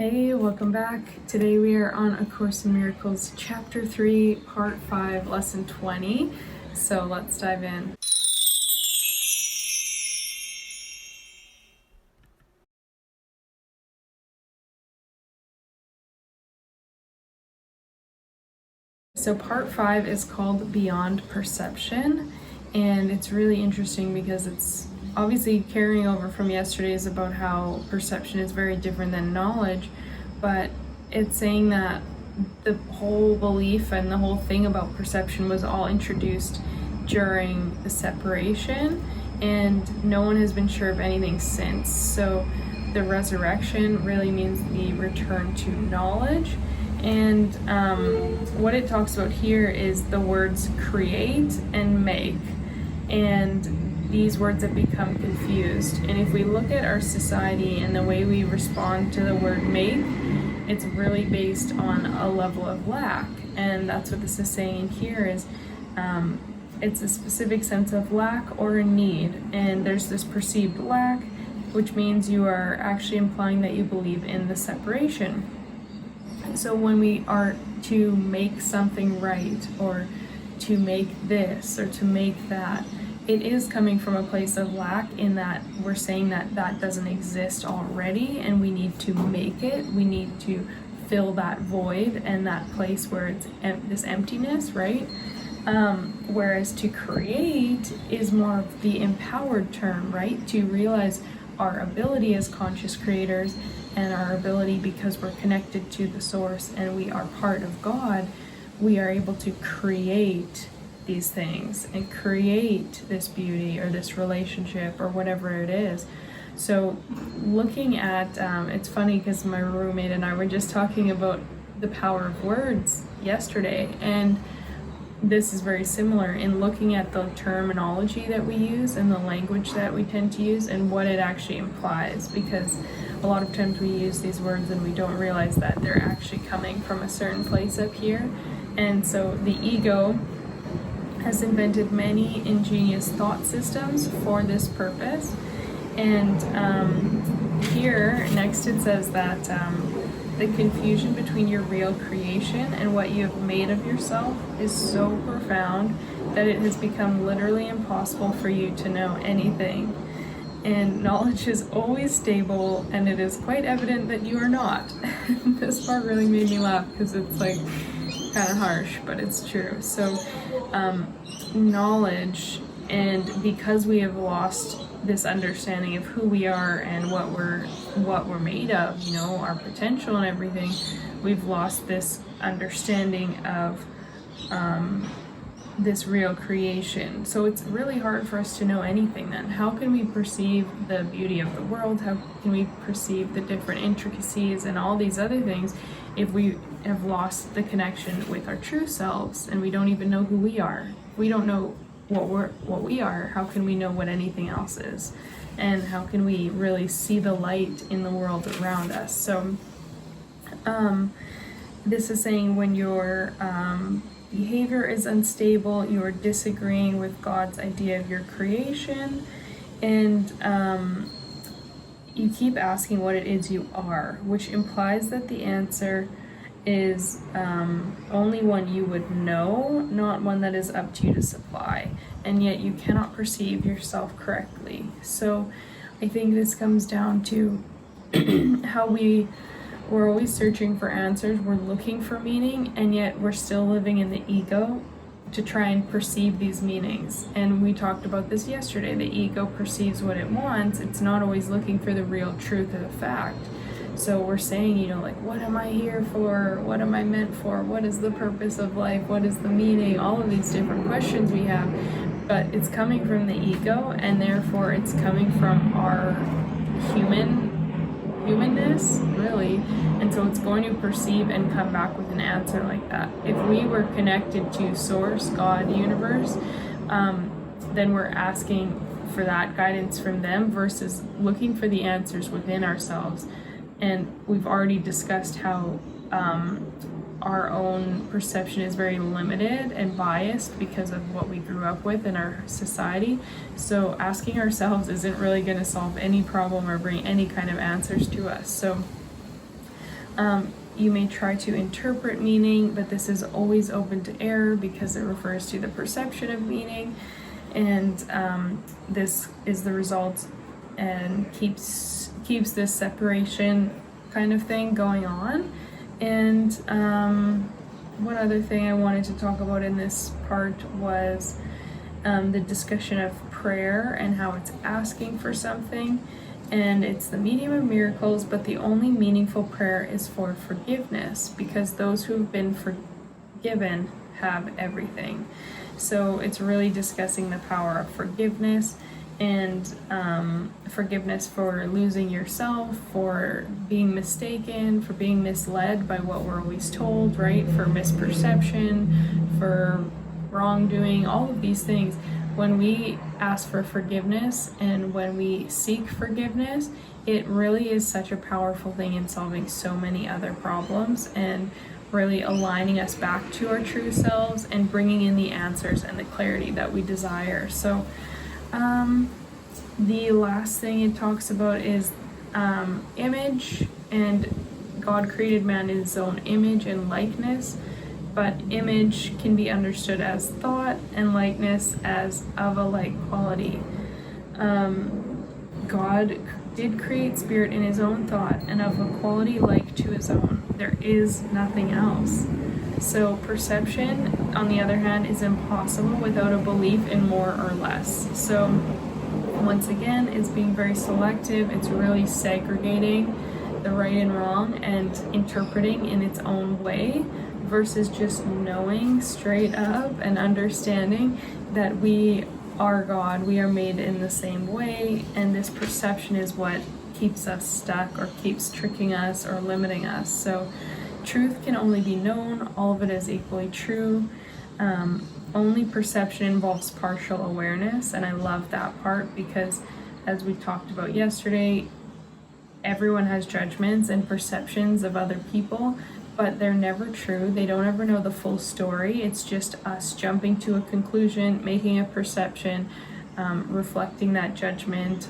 Hey, welcome back. Today we are on A Course in Miracles, Chapter 3, Part 5, Lesson 20. So let's dive in. So Part 5 is called Beyond Perception, and it's really interesting because it's obviously carrying over from yesterday's about how perception is very different than knowledge, but it's saying that the whole belief and the whole thing about perception was all introduced during the separation, and no one has been sure of anything since. So the resurrection really means the return to knowledge. And what it talks about here is the words create and make. And these words have become confused. And if we look at our society and the way we respond to the word make, it's really based on a level of lack. And that's what this is saying here is it's a specific sense of lack or a need. And there's this perceived lack, which means you are actually implying that you believe in the separation. So when we are to make something right, or to make this, or to make that, it is coming from a place of lack, in that we're saying that that doesn't exist already and we need to make it. We need to fill that void and that place where it's this emptiness, right? Whereas to create is more of the empowered term, right? To realize our ability as conscious creators, and our ability, because we're connected to the source and we are part of God, we are able to create these things and create this beauty or this relationship or whatever it is. So looking at, it's funny because my roommate and I were just talking about the power of words yesterday, and this is very similar in looking at the terminology that we use and the language that we tend to use and what it actually implies, because a lot of times we use these words and we don't realize that they're actually coming from a certain place up here. And so the ego has invented many ingenious thought systems for this purpose. And here next it says that the confusion between your real creation and what you have made of yourself is so profound that it has become literally impossible for you to know anything. And knowledge is always stable, and it is quite evident that you are not. This part really made me laugh because it's like kind of harsh, but it's true. So knowledge, and because we have lost this understanding of who we are and what we're made of, you know, our potential and everything, we've lost this understanding of this real creation. So it's really hard for us to know anything then. How can we perceive the beauty of the world? How can we perceive the different intricacies and all these other things if we have lost the connection with our true selves and we don't even know who we are? If we don't know what we are, how can we know what anything else is? And how can we really see the light in the world around us? So this is saying when your behavior is unstable, you are disagreeing with God's idea of your creation, and you keep asking what it is you are, which implies that the answer is only one you would know, not one that is up to you to supply, and yet you cannot perceive yourself correctly. So I think this comes down to how we're always searching for answers, we're looking for meaning, and yet we're still living in the ego to try and perceive these meanings. And we talked about this yesterday. The ego perceives what it wants. It's not always looking for the real truth of the fact. So we're saying, you know, like, what am I here for? What am I meant for? What is the purpose of life? What is the meaning? All of these different questions we have, but it's coming from the ego, and therefore it's coming from our humanness, really. And so it's going to perceive and come back with an answer like that. If we were connected to source, God, universe, then we're asking for that guidance from them versus looking for the answers within ourselves. And we've already discussed how our own perception is very limited and biased because of what we grew up with in our society. So asking ourselves isn't really going to solve any problem or bring any kind of answers to us. So You may try to interpret meaning, but this is always open to error because it refers to the perception of meaning, and this is the result and keeps this separation kind of thing going on. And one other thing I wanted to talk about in this part was the discussion of prayer and how it's asking for something. And it's the medium of miracles, but the only meaningful prayer is for forgiveness, because those who've been forgiven have everything. So it's really discussing the power of forgiveness, and forgiveness for losing yourself, for being mistaken, for being misled by what we're always told, right? For misperception, for wrongdoing, all of these things. When we ask for forgiveness and when we seek forgiveness, it really is such a powerful thing in solving so many other problems and really aligning us back to our true selves and bringing in the answers and the clarity that we desire. So the last thing it talks about is image, and God created man in his own image and likeness. But image can be understood as thought and likeness as of a like quality. God did create spirit in his own thought and of a quality like to his own. There is nothing else. So perception, on the other hand, is impossible without a belief in more or less. So once again, it's being very selective. It's really segregating the right and wrong and interpreting in its own way, versus just knowing straight up and understanding that we are God, we are made in the same way, and this perception is what keeps us stuck or keeps tricking us or limiting us. So truth can only be known, all of it is equally true. Only perception involves partial awareness, and I love that part because, as we talked about yesterday, everyone has judgments and perceptions of other people, but they're never true. They don't ever know the full story. It's just us jumping to a conclusion, making a perception, reflecting that judgment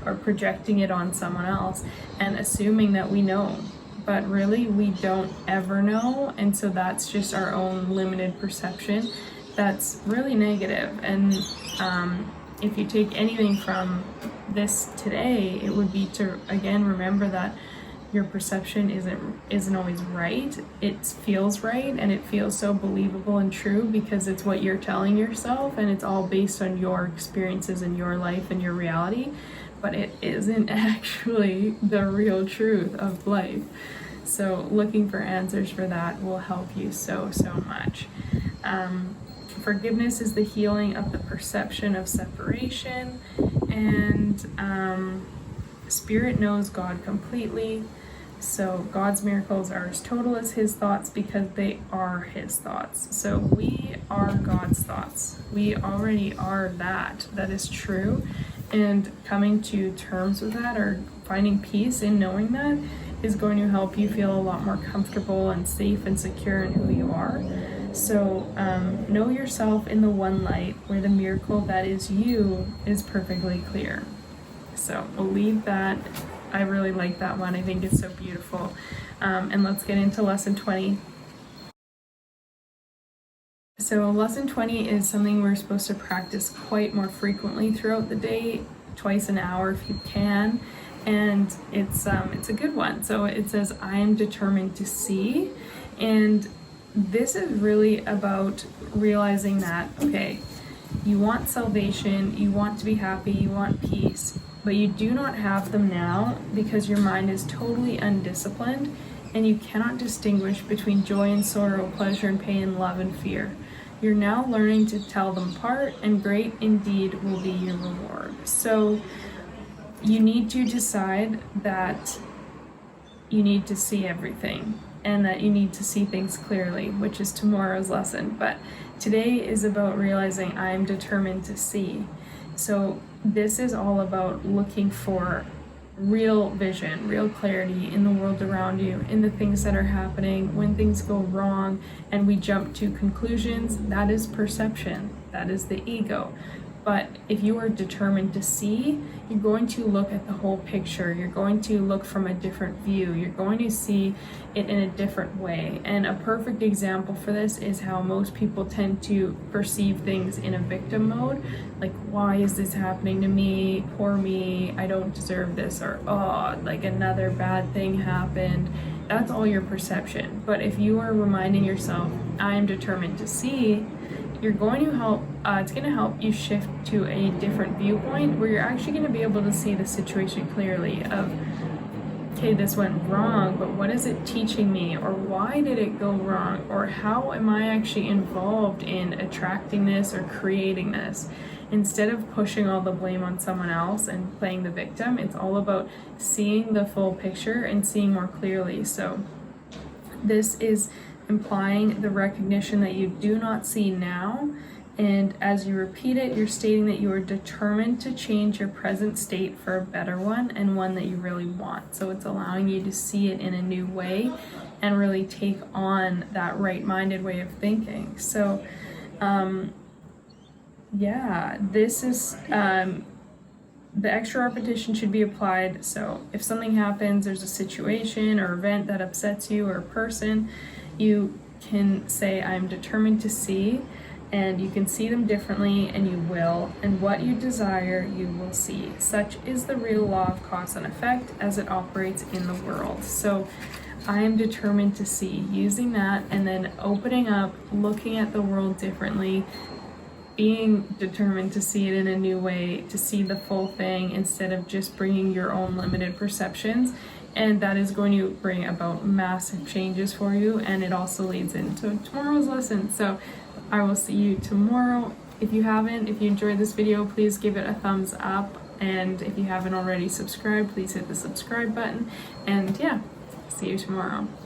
or projecting it on someone else and assuming that we know. But really, we don't ever know, and so that's just our own limited perception. That's really negative. And if you take anything from this today, it would be to, again, remember that your perception isn't always right. It feels right, and it feels so believable and true because it's what you're telling yourself, and it's all based on your experiences in your life and your reality, but it isn't actually the real truth of life. So looking for answers for that will help you so much. Forgiveness is the healing of the perception of separation, and Spirit knows God completely. So God's miracles are as total as his thoughts because they are his thoughts. So we are God's thoughts. We already are that. That is true. And coming to terms with that, or finding peace in knowing that, is going to help you feel a lot more comfortable and safe and secure in who you are. So know yourself in the one light where the miracle that is you is perfectly clear. So we'll leave that. I really like that one. I think it's so beautiful. And let's get into lesson 20. So lesson 20 is something we're supposed to practice quite more frequently throughout the day, twice an hour if you can. And it's a good one. So it says, I am determined to see. And this is really about realizing that, okay, you want salvation, you want to be happy, you want peace, but you do not have them now because your mind is totally undisciplined, and you cannot distinguish between joy and sorrow, pleasure and pain, love and fear. You're now learning to tell them apart, and great indeed will be your reward. So you need to decide that you need to see everything, and that you need to see things clearly, which is tomorrow's lesson. But today is about realizing I'm determined to see. So this is all about looking for real vision, real clarity in the world around you, in the things that are happening. When things go wrong and we jump to conclusions, that is perception. That is the ego. But if you are determined to see, you're going to look at the whole picture. You're going to look from a different view. You're going to see it in a different way. And a perfect example for this is how most people tend to perceive things in a victim mode. Like, why is this happening to me? Poor me, I don't deserve this, or oh, like another bad thing happened. That's all your perception. But if you are reminding yourself, I am determined to see, you're going to help, it's going to help you shift to a different viewpoint where you're actually going to be able to see the situation clearly of, okay, this went wrong, but what is it teaching me? Or why did it go wrong? Or how am I actually involved in attracting this or creating this? Instead of pushing all the blame on someone else and playing the victim, it's all about seeing the full picture and seeing more clearly. So this is implying the recognition that you do not see now, and as you repeat it, you're stating that you are determined to change your present state for a better one, and one that you really want. So it's allowing you to see it in a new way and really take on that right-minded way of thinking. So yeah, this is the extra repetition should be applied. So if something happens, there's a situation or event that upsets you, or a person, you can say, I'm determined to see, and you can see them differently, and you will, and what you desire, you will see. Such is the real law of cause and effect as it operates in the world. So I am determined to see, using that, and then opening up, looking at the world differently, being determined to see it in a new way, to see the full thing instead of just bringing your own limited perceptions. And that is going to bring about massive changes for you, and it also leads into tomorrow's lesson. So I will see you tomorrow. If you enjoyed this video, please give it a thumbs up, and if you haven't already subscribed, please hit the subscribe button. And yeah, see you tomorrow.